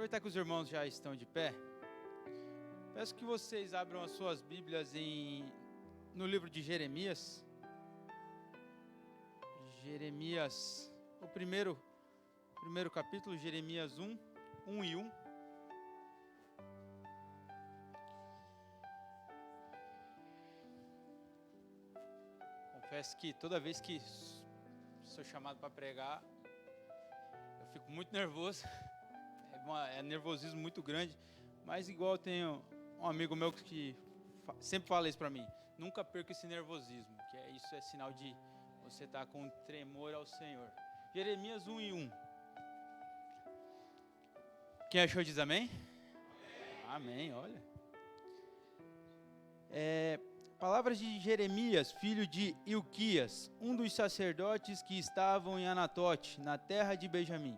Aproveitar que os irmãos já estão de pé, peço que vocês abram as suas Bíblias no livro de Jeremias. Jeremias, o primeiro capítulo, Jeremias 1 e 1. Confesso que toda vez que sou chamado para pregar, eu fico muito nervoso. É nervosismo muito grande, mas igual eu tenho um amigo meu que sempre fala isso para mim: nunca perca esse nervosismo, que isso é sinal de você estar com tremor ao Senhor. Jeremias 1 e 1. Quem achou diz amém? Amém, olha. Palavras de Jeremias, filho de Ilquias, um dos sacerdotes que estavam em Anatote, na terra de Benjamim,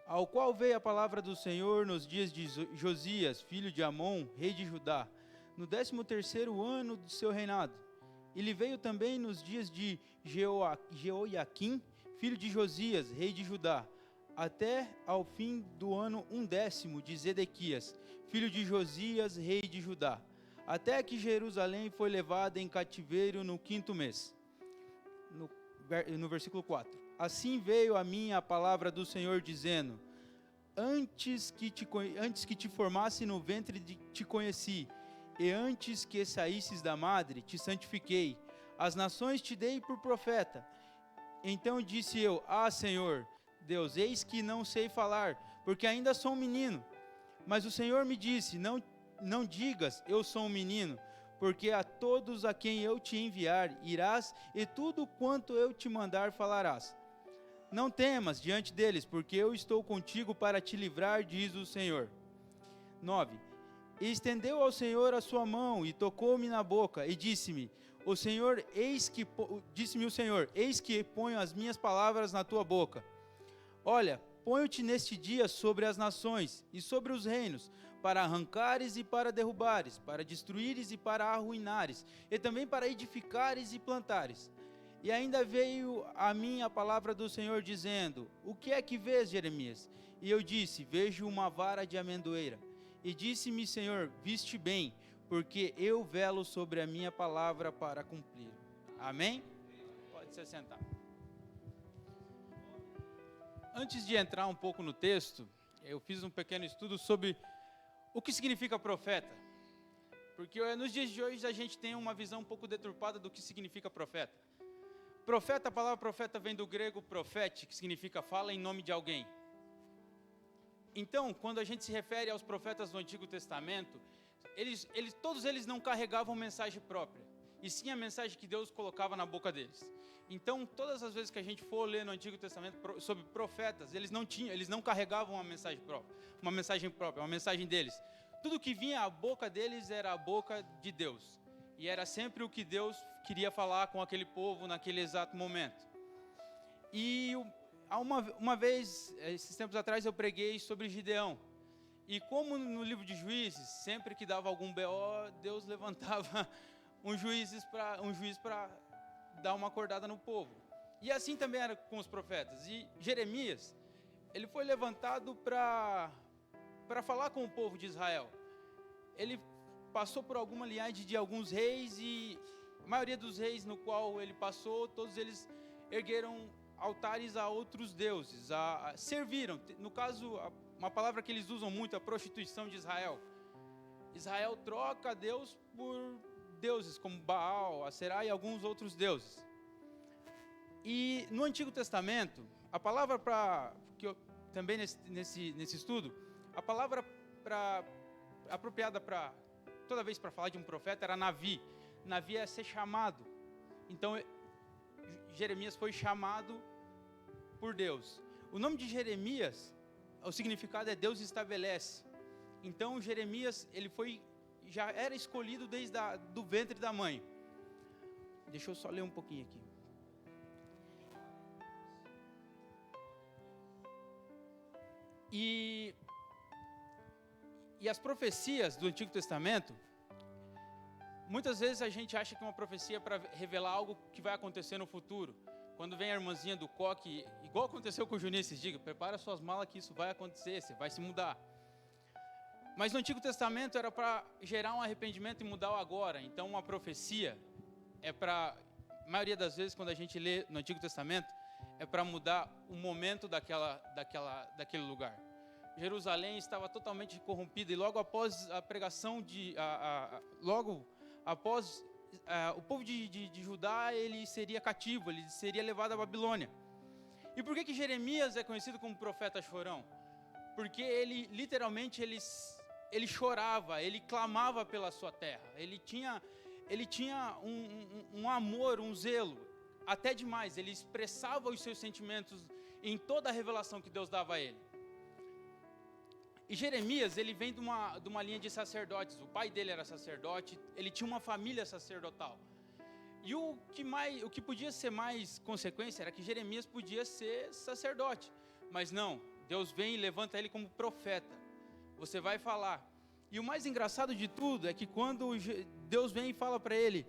ao qual veio a palavra do Senhor nos dias de Josias, filho de Amon, rei de Judá, no 13º ano de seu reinado. Ele veio também nos dias de Jeoiaquim, filho de Josias, rei de Judá, até ao fim do ano 10º de Zedequias, filho de Josias, rei de Judá, até que Jerusalém foi levada em cativeiro no 5º mês. No versículo 4. Assim veio a mim a palavra do Senhor, dizendo: Antes que te formasse no ventre te conheci, e antes que saísses da madre te santifiquei. As nações te dei por profeta. Então disse eu: Senhor Deus, eis que não sei falar, porque ainda sou um menino. Mas o Senhor me disse: Não digas, eu sou um menino, porque a todos a quem eu te enviar irás, e tudo quanto eu te mandar falarás. Não temas diante deles, porque eu estou contigo para te livrar, diz o Senhor. 9. E estendeu ao Senhor a sua mão, e tocou-me na boca, e disse-me o Senhor, eis que ponho as minhas palavras na tua boca. Olha, ponho-te neste dia sobre as nações, e sobre os reinos, para arrancares e para derrubares, para destruíres e para arruinares, e também para edificares e plantares. E ainda veio a mim a palavra do Senhor, dizendo: O que é que vês, Jeremias? E eu disse: Vejo uma vara de amendoeira. E disse-me, Senhor: Viste bem, porque eu velo sobre a minha palavra para cumprir. Amém? Pode se sentar. Antes de entrar um pouco no texto, eu fiz um pequeno estudo sobre o que significa profeta. Porque nos dias de hoje a gente tem uma visão um pouco deturpada do que significa profeta. Profeta, a palavra profeta vem do grego profete, que significa fala em nome de alguém. Então, quando a gente se refere aos profetas do Antigo Testamento, todos eles não carregavam mensagem própria, e sim a mensagem que Deus colocava na boca deles. Então, todas as vezes que a gente for ler no Antigo Testamento sobre profetas, eles não carregavam uma mensagem própria, uma mensagem deles. Tudo que vinha à boca deles era a boca de Deus. E era sempre o que Deus queria falar com aquele povo naquele exato momento. E uma vez, esses tempos atrás, eu preguei sobre Gideão. E como no livro de Juízes, sempre que dava algum BO, Deus levantava um juiz para dar uma acordada no povo. E assim também era com os profetas. E Jeremias, ele foi levantado para falar com o povo de Israel. Ele passou por alguma linhagem de alguns reis, e a maioria dos reis no qual ele passou, todos eles ergueram altares a outros deuses, serviram. No caso, uma palavra que eles usam muito, a prostituição de Israel. Israel troca Deus por deuses como Baal, Aserá e alguns outros deuses. E no Antigo Testamento, a palavra também nesse estudo, a palavra apropriada toda vez para falar de um profeta era Navi. Navi é ser chamado. Então, Jeremias foi chamado por Deus. O nome de Jeremias, o significado é Deus estabelece. Então, Jeremias, já era escolhido desde do ventre da mãe. Deixa eu só ler um pouquinho aqui. E as profecias do Antigo Testamento, muitas vezes a gente acha que uma profecia é para revelar algo que vai acontecer no futuro. quando vem a irmãzinha do coque, igual aconteceu com o Juninho esses dias, prepara suas malas que isso vai acontecer, você vai se mudar. Mas no Antigo Testamento era para gerar um arrependimento e mudar o agora. Então uma profecia é para, a maioria das vezes quando a gente lê no Antigo Testamento, é para mudar o momento daquele lugar. Jerusalém estava totalmente corrompida e logo após a pregação o povo de Judá, ele seria cativo, ele seria levado à Babilônia. E por que Jeremias é conhecido como profeta chorão? Porque ele, literalmente, ele chorava, ele clamava pela sua terra, ele tinha um amor, um zelo, até demais, ele expressava os seus sentimentos em toda a revelação que Deus dava a ele. E Jeremias, ele vem de uma linha de sacerdotes, o pai dele era sacerdote, ele tinha uma família sacerdotal. E o que podia ser mais consequência era que Jeremias podia ser sacerdote, mas não, Deus vem e levanta ele como profeta, você vai falar. E o mais engraçado de tudo é que quando Deus vem e fala para ele,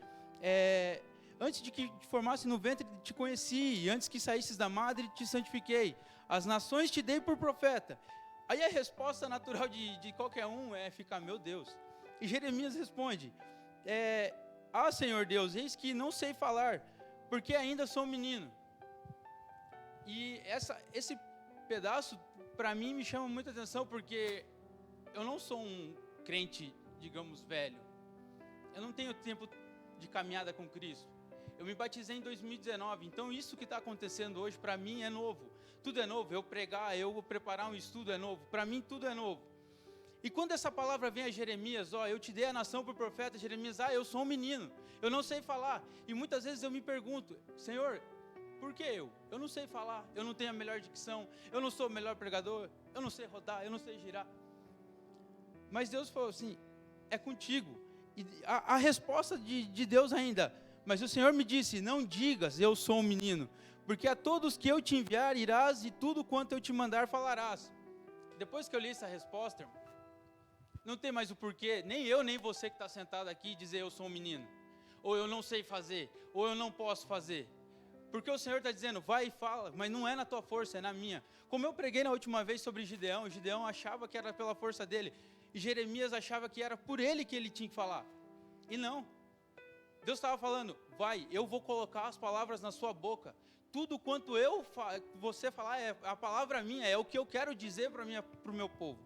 antes de que te formasse no ventre te conheci, e antes que saísses da madre te santifiquei, as nações te dei por profeta. Aí a resposta natural de qualquer um é ficar, meu Deus. E Jeremias responde, Senhor Deus, eis que não sei falar, porque ainda sou um menino. E esse pedaço, para mim, me chama muita atenção, porque eu não sou um crente, digamos, velho. Eu não tenho tempo de caminhada com Cristo. Eu me batizei em 2019, então isso que está acontecendo hoje, para mim, é novo. Tudo é novo, eu pregar, eu preparar um estudo é novo, para mim tudo é novo. E quando essa palavra vem a Jeremias, eu te dei a nação por profeta, Jeremias, eu sou um menino, eu não sei falar. E muitas vezes eu me pergunto, Senhor, por que eu? Eu não sei falar, eu não tenho a melhor dicção, eu não sou o melhor pregador, eu não sei rodar, eu não sei girar. Mas Deus falou assim, é contigo. E a resposta de Deus ainda, mas o Senhor me disse, não digas, eu sou um menino, porque a todos que eu te enviar irás e tudo quanto eu te mandar falarás. Depois que eu li essa resposta, irmão, não tem mais o porquê, nem eu, nem você que está sentado aqui dizer eu sou um menino, ou eu não sei fazer, ou eu não posso fazer. Porque o Senhor está dizendo, vai e fala, mas não é na tua força, é na minha. Como eu preguei na última vez sobre Gideão achava que era pela força dele, e Jeremias achava que era por ele que ele tinha que falar. E não. Deus estava falando, vai, eu vou colocar as palavras na sua boca. Tudo quanto você falar é a palavra minha, é o que eu quero dizer para o meu povo.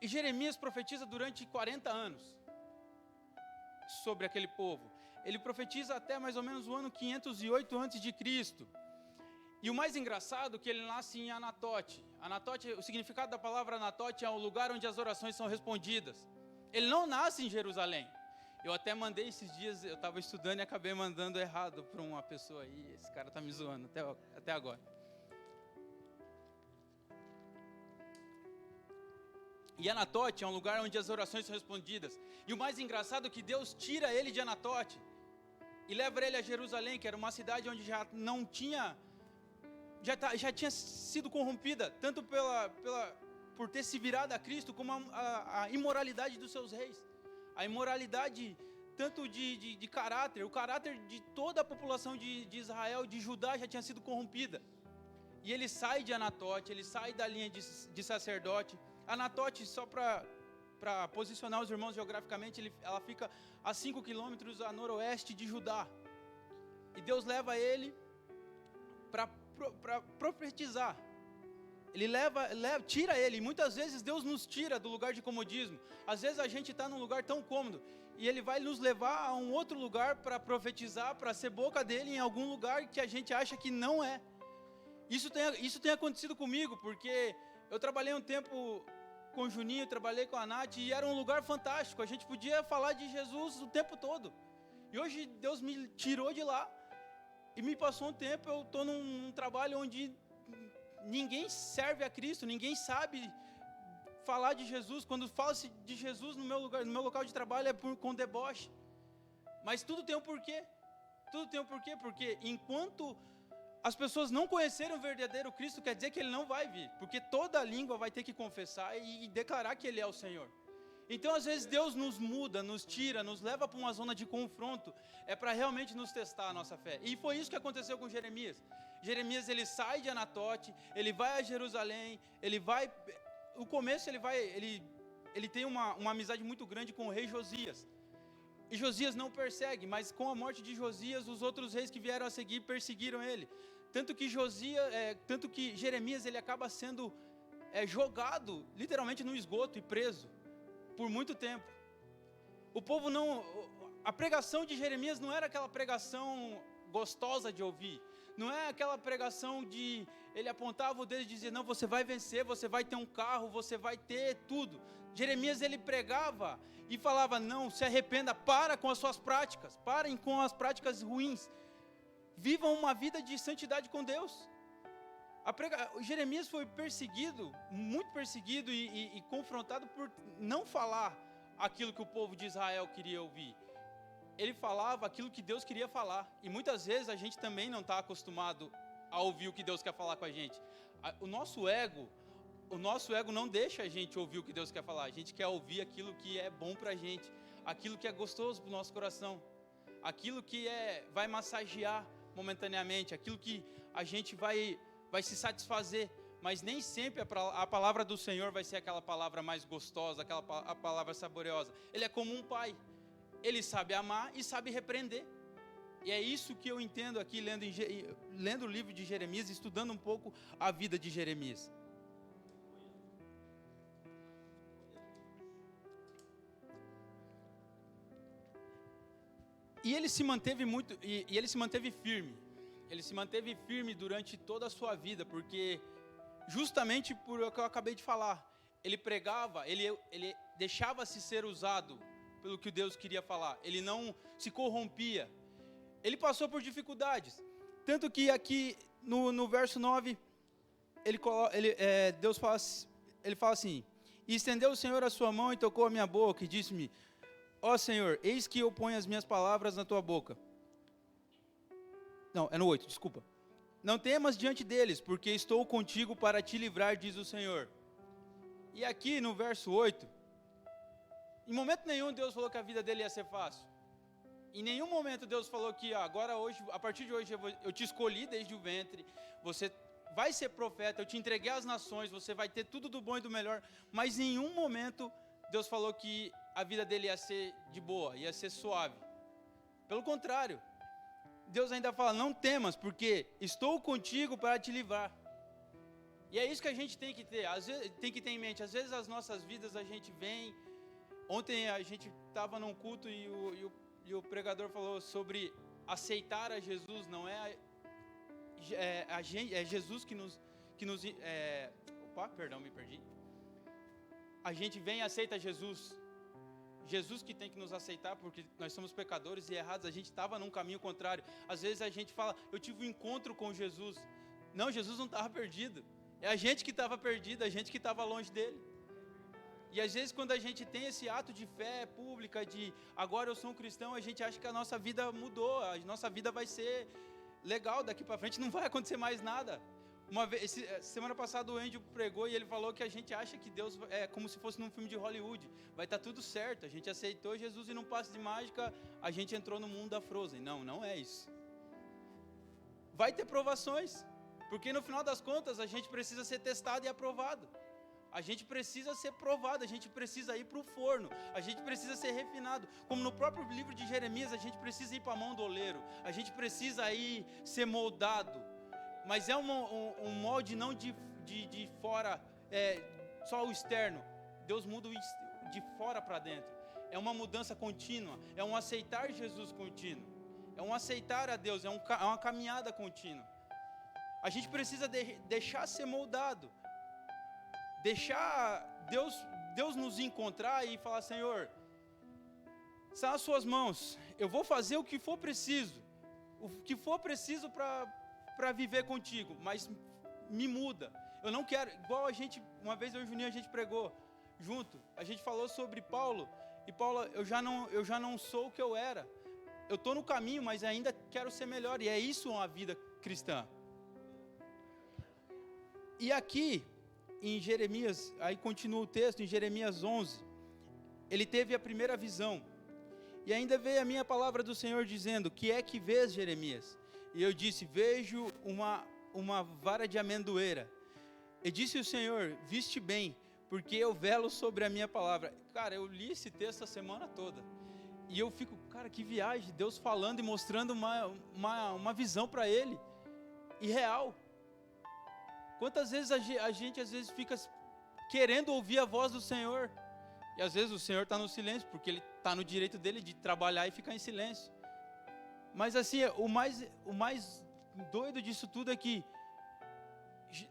E Jeremias profetiza durante 40 anos sobre aquele povo. Ele profetiza até mais ou menos o ano 508 a.C. E o mais engraçado é que ele nasce em Anatote. Anatote, o significado da palavra Anatote é o lugar onde as orações são respondidas. Ele não nasce em Jerusalém. Eu até mandei esses dias, eu estava estudando e acabei mandando errado para uma pessoa aí. Esse cara está me zoando até agora. E Anatote é um lugar onde as orações são respondidas. E o mais engraçado é que Deus tira ele de Anatote e leva ele a Jerusalém, que era uma cidade onde já não tinha... Já tinha sido corrompida, tanto por ter se virado a Cristo, como a imoralidade dos seus reis. A imoralidade tanto de caráter, o caráter de toda a população de Israel, de Judá, já tinha sido corrompida. E ele sai de Anatote, ele sai da linha de sacerdote. Anatote, só para posicionar os irmãos geograficamente, ela fica a 5 quilômetros a noroeste de Judá. E Deus leva ele para profetizar. Ele tira ele. Muitas vezes Deus nos tira do lugar de comodismo. Às vezes a gente está num lugar tão cômodo e Ele vai nos levar a um outro lugar para profetizar, para ser boca dele em algum lugar que a gente acha que não é. Isso tem acontecido comigo, porque eu trabalhei um tempo com o Juninho, trabalhei com a Nath, e era um lugar fantástico. A gente podia falar de Jesus o tempo todo. E hoje Deus me tirou de lá e me passou um tempo. Eu estou num trabalho onde ninguém serve a Cristo, ninguém sabe falar de Jesus. Quando fala-se de Jesus no meu local de trabalho é com deboche. Mas tudo tem um porquê. Tudo tem um porquê, porque enquanto as pessoas não conhecerem o verdadeiro Cristo, quer dizer que Ele não vai vir, porque toda língua vai ter que confessar e declarar que Ele é o Senhor. Então, às vezes, Deus nos muda, nos tira, nos leva para uma zona de confronto, é para realmente nos testar a nossa fé. E foi isso que aconteceu com Jeremias. Jeremias, ele sai de Anatote, ele vai a Jerusalém, ele vai... No começo, ele tem uma amizade muito grande com o rei Josias. E Josias não persegue, mas com a morte de Josias, os outros reis que vieram a seguir perseguiram ele. Tanto que Jeremias, ele acaba sendo jogado literalmente no esgoto e preso por muito tempo. A pregação de Jeremias não era aquela pregação gostosa de ouvir. Não é aquela pregação de ele apontava o dedo e dizia: não, você vai vencer, você vai ter um carro, você vai ter tudo. Jeremias, ele pregava e falava: não, se arrependa, para com as suas práticas, parem com as práticas ruins, vivam uma vida de santidade com Deus. Jeremias foi perseguido, muito perseguido e confrontado por não falar aquilo que o povo de Israel queria ouvir. Ele falava aquilo que Deus queria falar. E muitas vezes a gente também não está acostumado a ouvir o que Deus quer falar com a gente. O nosso ego não deixa a gente ouvir o que Deus quer falar. A gente quer ouvir aquilo que é bom para a gente, aquilo que é gostoso para o nosso coração, aquilo que vai massagear momentaneamente, aquilo que a gente vai se satisfazer. Mas nem sempre a palavra do Senhor vai ser aquela palavra mais gostosa, a palavra saboriosa. Ele é como um pai. Ele sabe amar e sabe repreender. E é isso que eu entendo aqui, lendo o livro de Jeremias, estudando um pouco a vida de Jeremias. E ele se manteve ele se manteve firme. Ele se manteve firme durante toda a sua vida, porque justamente por o que eu acabei de falar, ele pregava, ele deixava-se ser usado pelo que Deus queria falar. Ele não se corrompia. Ele passou por dificuldades. Tanto que aqui no verso 9, Deus fala assim: e estendeu o Senhor a sua mão e tocou a minha boca e disse-me: ó Senhor, eis que eu ponho as minhas palavras na tua boca. Não, é no 8, desculpa. Não temas diante deles, porque estou contigo para te livrar, diz o Senhor. E aqui no verso 8, em momento nenhum Deus falou que a vida dele ia ser fácil. Em nenhum momento Deus falou que agora hoje, a partir de hoje eu te escolhi desde o ventre, você vai ser profeta, eu te entreguei às nações, você vai ter tudo do bom e do melhor. Mas em nenhum momento Deus falou que a vida dele ia ser de boa, ia ser suave. Pelo contrário, Deus ainda fala: não temas, porque estou contigo para te livrar. E é isso que a gente tem que ter, tem que ter em mente. Às vezes as nossas vidas a gente vem. Ontem a gente estava num culto e o pregador falou sobre aceitar a Jesus. Não é Jesus que nos me perdi. A gente vem e aceita Jesus. Jesus que tem que nos aceitar, porque nós somos pecadores e errados. A gente estava num caminho contrário. Às vezes a gente fala: eu tive um encontro com Jesus. Não, Jesus não estava perdido. É a gente que estava perdido, a gente que estava longe dele. E às vezes quando a gente tem esse ato de fé pública, de agora eu sou um cristão, a gente acha que a nossa vida mudou, a nossa vida vai ser legal, daqui para frente não vai acontecer mais nada. Semana passada o Andy pregou e ele falou que a gente acha que Deus é como se fosse num filme de Hollywood, vai estar tudo certo, a gente aceitou Jesus e num passe de mágica a gente entrou no mundo da Frozen. Não é isso. Vai ter provações, porque no final das contas a gente precisa ser testado e aprovado. A gente precisa ser provado, a gente precisa ir para o forno, a gente precisa ser refinado. Como no próprio livro de Jeremias, a gente precisa ir para a mão do oleiro, a gente precisa ir ser moldado. Mas é um molde não de fora, só o externo. Deus muda de fora para dentro. É uma mudança contínua, é um aceitar Jesus contínuo. É um aceitar a Deus, é uma caminhada contínua. A gente precisa deixar ser moldado. Deixar Deus nos encontrar e falar: Senhor, são as suas mãos, eu vou fazer o que for preciso para viver contigo, mas me muda. Eu não quero, igual uma vez eu e o Juninho a gente pregou junto, a gente falou sobre Paulo, e Paulo, eu já não sou o que eu era, eu estou no caminho, mas ainda quero ser melhor, e é isso uma vida cristã. E aqui, em Jeremias, aí continua o texto, em Jeremias 11, ele teve a primeira visão. E ainda veio a minha palavra do Senhor dizendo: que é que vês, Jeremias? E eu disse: vejo uma vara de amendoeira. E disse o Senhor: viste bem, porque eu velo sobre a minha palavra. Cara, eu li esse texto a semana toda. E eu fico, cara, que viagem, Deus falando e mostrando uma visão para ele. E real. Quantas vezes a gente às vezes fica querendo ouvir a voz do Senhor. E às vezes o Senhor está no silêncio, porque Ele está no direito dele de trabalhar e ficar em silêncio. Mas assim, o mais doido disso tudo é que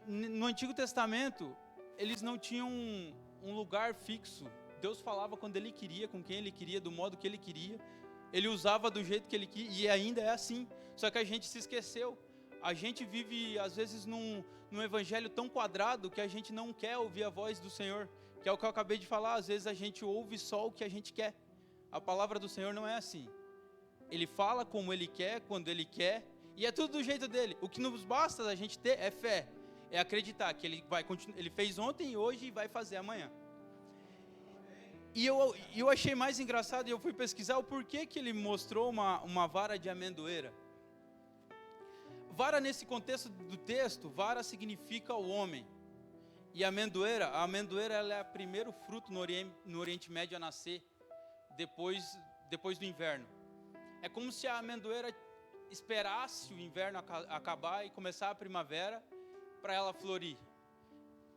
no Antigo Testamento, eles não tinham um lugar fixo. Deus falava quando Ele queria, com quem Ele queria, do modo que Ele queria. Ele usava do jeito que Ele queria, e ainda é assim. Só que a gente se esqueceu. A gente vive, às vezes, num evangelho tão quadrado que a gente não quer ouvir a voz do Senhor. Que é o que eu acabei de falar, às vezes a gente ouve só o que a gente quer. A palavra do Senhor não é assim. Ele fala como Ele quer, quando Ele quer, e é tudo do jeito dele. O que nos basta a gente ter é fé, é acreditar que Ele vai continuar. Ele fez ontem, hoje e vai fazer amanhã. E eu achei mais engraçado, e eu fui pesquisar o porquê que Ele mostrou uma vara de amendoeira. Vara, nesse contexto do texto, vara significa o homem. E a amendoeira ela é o primeiro fruto no Oriente Médio a nascer depois do inverno. É como se a amendoeira esperasse o inverno acabar e começar a primavera para ela florir.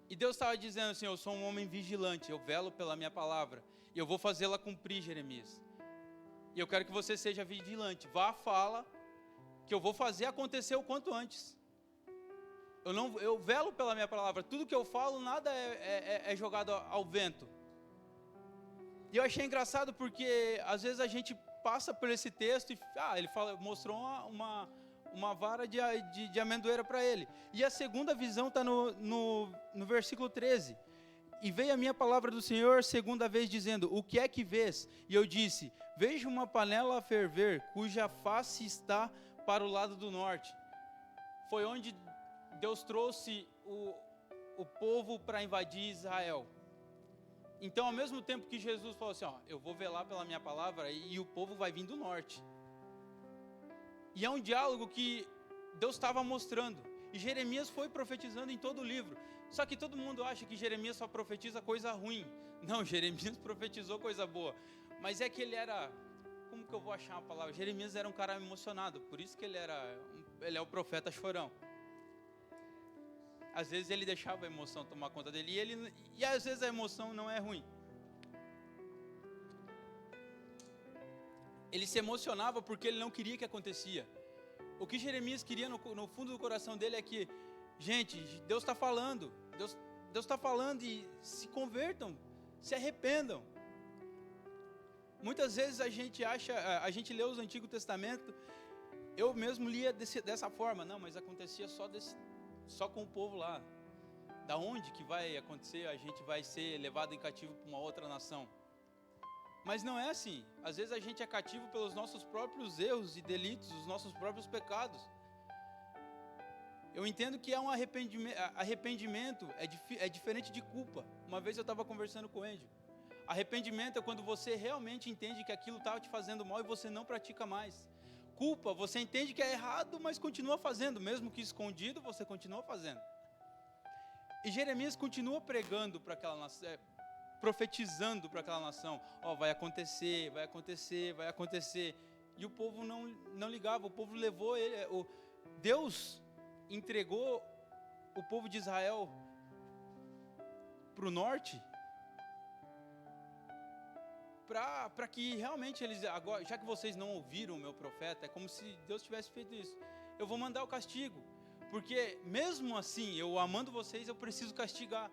E Deus estava dizendo assim: eu sou um homem vigilante, eu velo pela minha palavra, e eu vou fazê-la cumprir, Jeremias. E eu quero que você seja vigilante, vá, fala, que eu vou fazer acontecer o quanto antes. Eu velo pela minha palavra, tudo que eu falo, nada é jogado ao vento. E eu achei engraçado porque às vezes a gente passa por esse texto e ele mostrou uma vara de amendoeira para ele. E a segunda visão está no versículo 13. E veio a minha palavra do Senhor segunda vez dizendo: o que é que vês? E eu disse: vejo uma panela a ferver, cuja face está para o lado do norte. Foi onde Deus trouxe o povo para invadir Israel. Então, ao mesmo tempo que Jesus falou assim: eu vou velar pela minha palavra, e o povo vai vir do norte. E é um diálogo que Deus estava mostrando. E Jeremias foi profetizando em todo o livro. Só que todo mundo acha que Jeremias só profetiza coisa ruim. Não, Jeremias profetizou coisa boa. Mas é que ele era... Como que eu vou achar uma palavra? Jeremias era um cara emocionado. Por isso que ele é o profeta chorão. Às vezes ele deixava a emoção tomar conta dele. E às vezes a emoção não é ruim. Ele se emocionava porque ele não queria que acontecia. O que Jeremias queria no fundo do coração dele é que, gente, Deus está falando. Deus está falando, e se convertam, se arrependam. Muitas vezes a gente lê o Antigo Testamento, eu mesmo lia dessa forma. Não, mas acontecia só com o povo lá. Da onde que vai acontecer? A gente vai ser levado em cativo para uma outra nação. Mas não é assim. Às vezes a gente é cativo pelos nossos próprios erros e delitos, os nossos próprios pecados. Eu entendo que é um arrependimento é diferente de culpa. Uma vez eu estava conversando com o Andy. Arrependimento é quando você realmente entende que aquilo estava te fazendo mal e você não pratica mais. Culpa, você entende que é errado, mas continua fazendo. Mesmo que escondido, você continua fazendo. E Jeremias continua pregando para aquela nação, profetizando para aquela nação: vai acontecer, vai acontecer, vai acontecer. E o povo não ligava, o povo levou ele. Deus entregou o povo de Israel para o norte, para que realmente eles, agora, já que vocês não ouviram o meu profeta, é como se Deus tivesse feito isso. Eu vou mandar o castigo, porque mesmo assim, eu amando vocês, eu preciso castigar,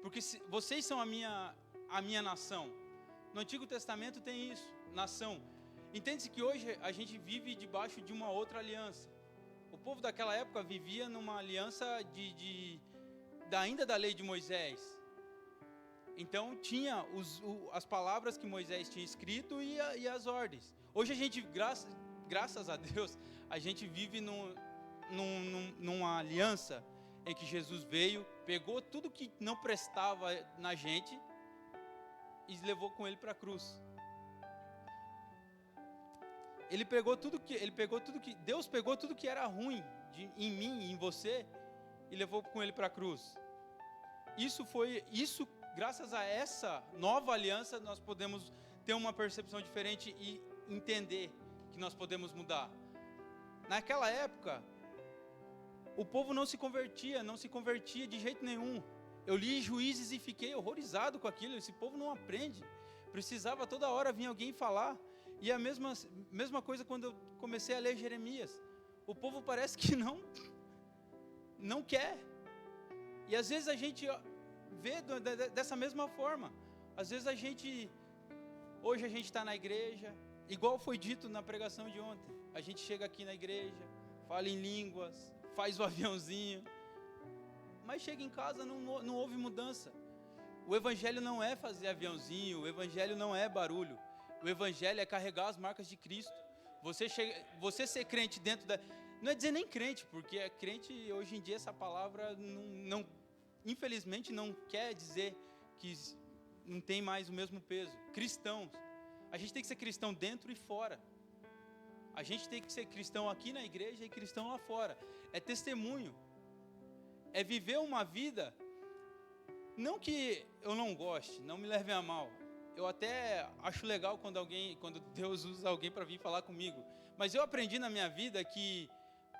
porque vocês são a minha nação. No Antigo Testamento tem isso, nação. Entende-se que hoje a gente vive debaixo de uma outra aliança. O povo daquela época vivia numa aliança ainda da lei de Moisés. Então tinha as palavras que Moisés tinha escrito e as ordens. Hoje a gente, graças a Deus, a gente vive numa aliança em que Jesus veio, pegou tudo que não prestava na gente e levou com ele para a cruz. Deus pegou tudo que era ruim em mim e em você e levou com ele para a cruz. Graças a essa nova aliança, nós podemos ter uma percepção diferente e entender que nós podemos mudar. Naquela época, o povo não se convertia de jeito nenhum. Eu li Juízes e fiquei horrorizado com aquilo. Esse povo não aprende. Precisava toda hora vir alguém falar. E a mesma coisa quando eu comecei a ler Jeremias. O povo parece que não quer. E às vezes a gente vê dessa mesma forma. Às vezes hoje a gente está na igreja, igual foi dito na pregação de ontem. A gente chega aqui na igreja, fala em línguas, faz o aviãozinho, mas chega em casa, não houve mudança. O evangelho não é fazer aviãozinho, o evangelho não é barulho. O evangelho é carregar as marcas de Cristo. Você ser crente dentro da... Não é dizer nem crente, porque crente, hoje em dia, essa palavra, infelizmente, não quer dizer que não tem mais o mesmo peso. Cristãos. A gente tem que ser cristão dentro e fora. A gente tem que ser cristão aqui na igreja e cristão lá fora. É testemunho. É viver uma vida... Não que eu não goste, não me levem a mal. Eu até acho legal quando Deus usa alguém para vir falar comigo. Mas eu aprendi na minha vida que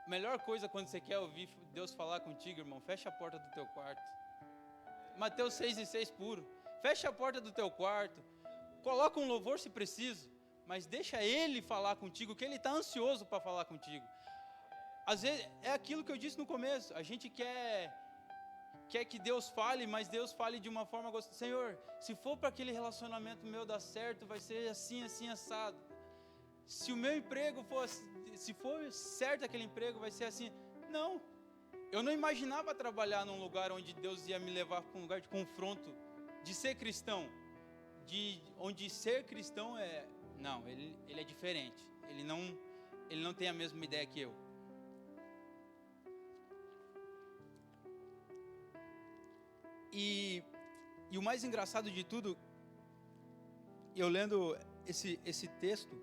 a melhor coisa quando você quer ouvir Deus falar contigo, irmão, fecha a porta do teu quarto. Mateus 6:6 puro. Fecha a porta do teu quarto. Coloca um louvor se preciso. Mas deixa Ele falar contigo, que Ele está ansioso para falar contigo. Às vezes, é aquilo que eu disse no começo. A gente quer que Deus fale, mas Deus fale de uma forma gostosa. Senhor, se for para aquele relacionamento meu dar certo, vai ser assim, assim, assado. Se o meu emprego se for certo aquele emprego, vai ser assim. Não, eu não imaginava trabalhar num lugar onde Deus ia me levar para um lugar de confronto, de ser cristão, onde ser cristão é... Não, ele é diferente, ele não tem a mesma ideia que eu. E o mais engraçado de tudo, eu lendo esse texto,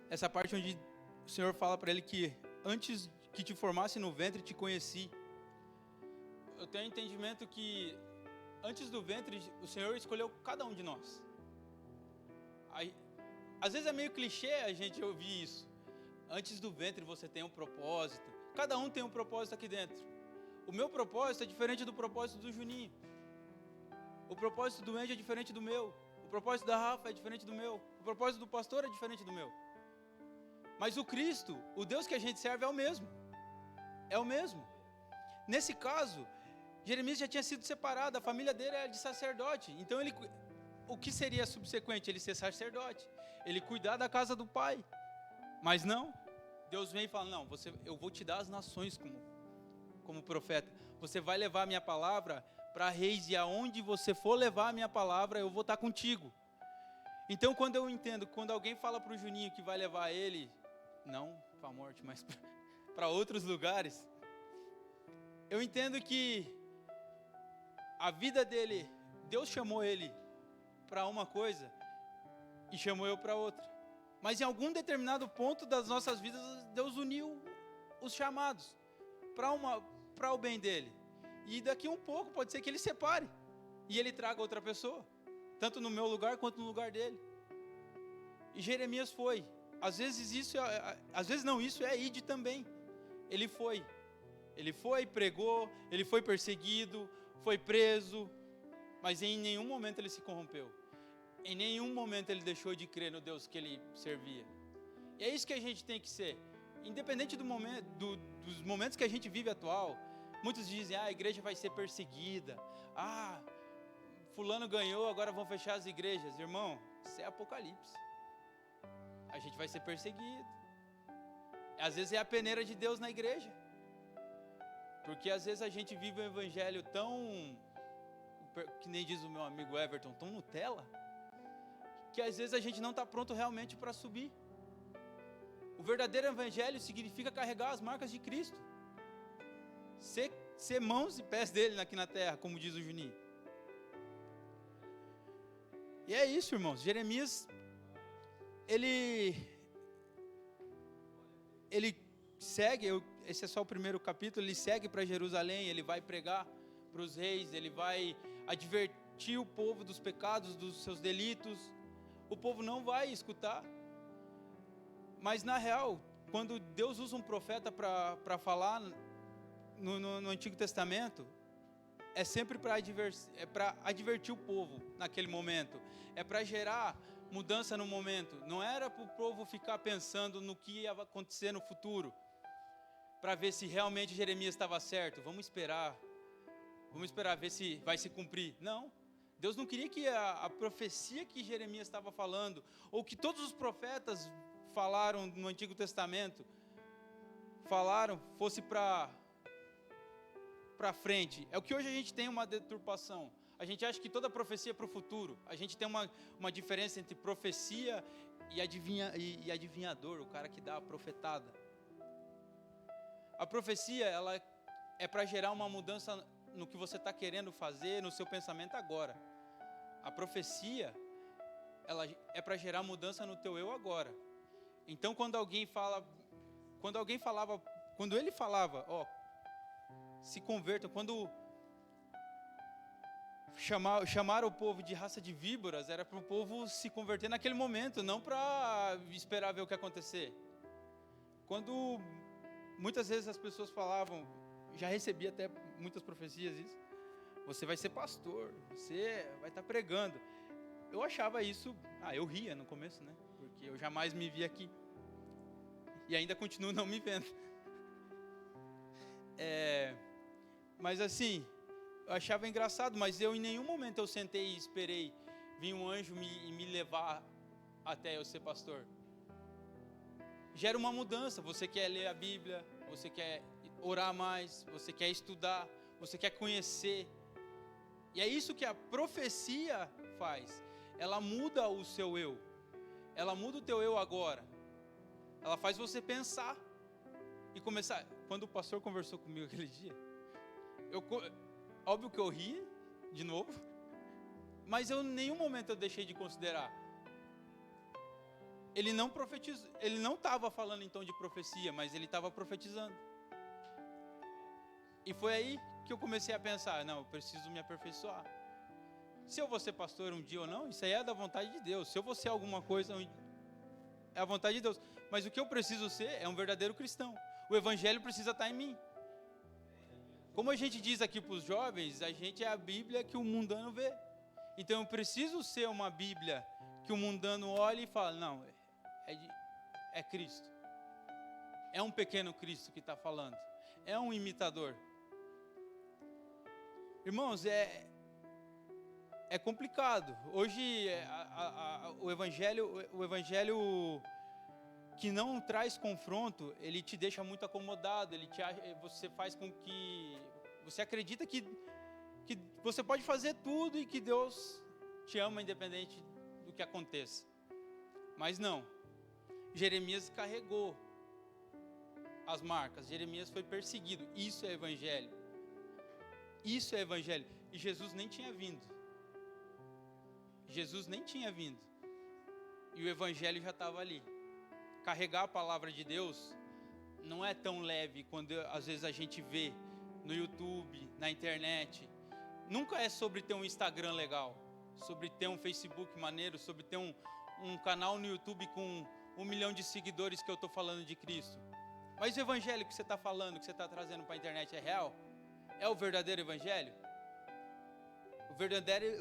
essa parte onde o Senhor fala para ele que antes que te formasse no ventre te conheci. Eu tenho entendimento que antes do ventre o Senhor escolheu cada um de nós. Às vezes é meio clichê a gente ouvir isso. Antes do ventre você tem um propósito. Cada um tem um propósito aqui dentro. O meu propósito é diferente do propósito do Juninho. O propósito do Andy é diferente do meu. O propósito da Rafa é diferente do meu. O propósito do pastor é diferente do meu. Mas o Cristo, o Deus que a gente serve é o mesmo. É o mesmo. Nesse caso, Jeremias já tinha sido separado, a família dele era de sacerdote. Então o que seria subsequente? Ele ser sacerdote. Ele cuidar da casa do pai. Mas não. Deus vem e fala, não, eu vou te dar as nações como profeta. Você vai levar a minha palavra para reis, e aonde você for levar a minha palavra, eu vou estar contigo. Então, quando eu entendo, quando alguém fala para o Juninho que vai levar ele, não para a morte, mas para outros lugares, eu entendo que a vida dele, Deus chamou ele para uma coisa e chamou eu para outra. Mas em algum determinado ponto das nossas vidas, Deus uniu os chamados para o bem dele. E daqui um pouco pode ser que ele separe e ele traga outra pessoa, tanto no meu lugar quanto no lugar dele. E Jeremias foi. Às vezes isso é ide também. Ele foi, pregou, ele foi perseguido, foi preso, mas em nenhum momento ele se corrompeu. Em nenhum momento ele deixou de crer no Deus que ele servia. E é isso que a gente tem que ser. Independente dos momentos que a gente vive atual, muitos dizem, a igreja vai ser perseguida. Fulano ganhou, agora vão fechar as igrejas. Irmão, isso é Apocalipse. A gente vai ser perseguido. Às vezes é a peneira de Deus na igreja. Porque às vezes a gente vive um evangelho tão, que nem diz o meu amigo Everton, tão Nutella, que às vezes a gente não está pronto realmente para subir. O verdadeiro evangelho significa carregar as marcas de Cristo. Ser mãos e pés dele aqui na terra, como diz o Juninho. E é isso, irmãos. Jeremias, ele segue, esse é só o primeiro capítulo, ele segue para Jerusalém, ele vai pregar para os reis, ele vai advertir o povo dos pecados, dos seus delitos. O povo não vai escutar. Mas na real, quando Deus usa um profeta para falar no Antigo Testamento, é sempre para advertir o povo naquele momento. É para gerar mudança no momento. Não era para o povo ficar pensando no que ia acontecer no futuro, para ver se realmente Jeremias estava certo. Vamos esperar ver se vai se cumprir. Não. Deus não queria que a profecia que Jeremias estava falando, ou que todos os profetas falaram no Antigo Testamento, fosse para frente. É o que hoje a gente tem uma deturpação. A gente acha que toda profecia é para o futuro. A gente tem uma diferença entre profecia e adivinhador, o cara que dá a profetada. A profecia, ela é para gerar uma mudança no que você está querendo fazer, no seu pensamento agora. A profecia, ela é para gerar mudança no teu eu agora. Então, quando ele falava, ó, se convertam, quando chamaram o povo de raça de víboras, era para o povo se converter naquele momento, não para esperar ver o que acontecer. Quando muitas vezes as pessoas falavam, já recebi até muitas profecias isso, você vai ser pastor, você vai estar pregando. Eu achava isso, eu ria no começo, né? Porque eu jamais me vi aqui. E ainda continuo não me vendo. Mas assim, eu achava engraçado, mas em nenhum momento eu sentei e esperei vir um anjo me levar até eu ser pastor. Gera uma mudança, você quer ler a Bíblia, você quer orar mais, você quer estudar, você quer conhecer. E é isso que a profecia faz. Ela muda o seu eu. Ela muda o teu eu agora. Ela faz você pensar e começar. Quando o pastor conversou comigo aquele dia, óbvio que eu ri de novo, mas em nenhum momento eu deixei de considerar. Ele não profetizou, ele não estava falando então de profecia, mas ele estava profetizando. E foi aí que eu comecei a pensar, não, eu preciso me aperfeiçoar. Se eu vou ser pastor um dia ou não, isso aí é da vontade de Deus. Se eu vou ser alguma coisa, é a vontade de Deus. Mas o que eu preciso ser é um verdadeiro cristão. O evangelho precisa estar em mim. Como a gente diz aqui para os jovens, a gente é a Bíblia que o mundano vê. Então eu preciso ser uma Bíblia que o mundano olha e fala, não, é Cristo. É um pequeno Cristo que está falando. É um imitador. Irmãos, é complicado. Hoje o evangelho que não traz confronto, ele te deixa muito acomodado, você faz com que você acredita que você pode fazer tudo e que Deus te ama independente do que aconteça. Mas não. Jeremias carregou as marcas. Jeremias foi perseguido. Isso é evangelho. Isso é evangelho. E Jesus nem tinha vindo. E o evangelho já estava ali. Carregar a palavra de Deus não é tão leve quando às vezes a gente vê no YouTube, na internet. Nunca é sobre ter um Instagram legal, sobre ter um Facebook maneiro, sobre ter um canal no YouTube com 1 milhão de seguidores que eu estou falando de Cristo. Mas o evangelho que você está falando, que você está trazendo para a internet é real? É o verdadeiro evangelho? O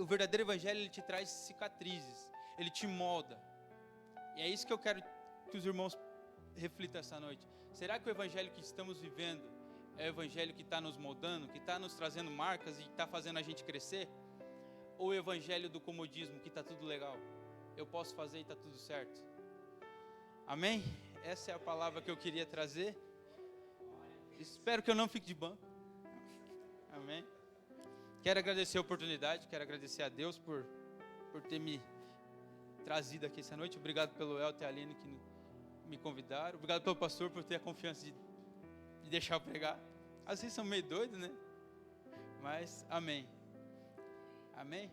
verdadeiro evangelho, ele te traz cicatrizes, ele te molda. E é isso que eu quero que os irmãos reflitam essa noite. Será que o evangelho que estamos vivendo é o evangelho que está nos moldando, que está nos trazendo marcas e está fazendo a gente crescer? Ou o evangelho do comodismo, que está tudo legal? Eu posso fazer e está tudo certo? Amém? Essa é a palavra que eu queria trazer. Espero que eu não fique de banco. Amém? Quero agradecer a oportunidade, quero agradecer a Deus por ter me trazido aqui essa noite. Obrigado pelo Elton e a Aline que me convidaram. Obrigado pelo pastor por ter a confiança de deixar eu pregar. Às vezes são meio doidos, né? Mas amém. Amém?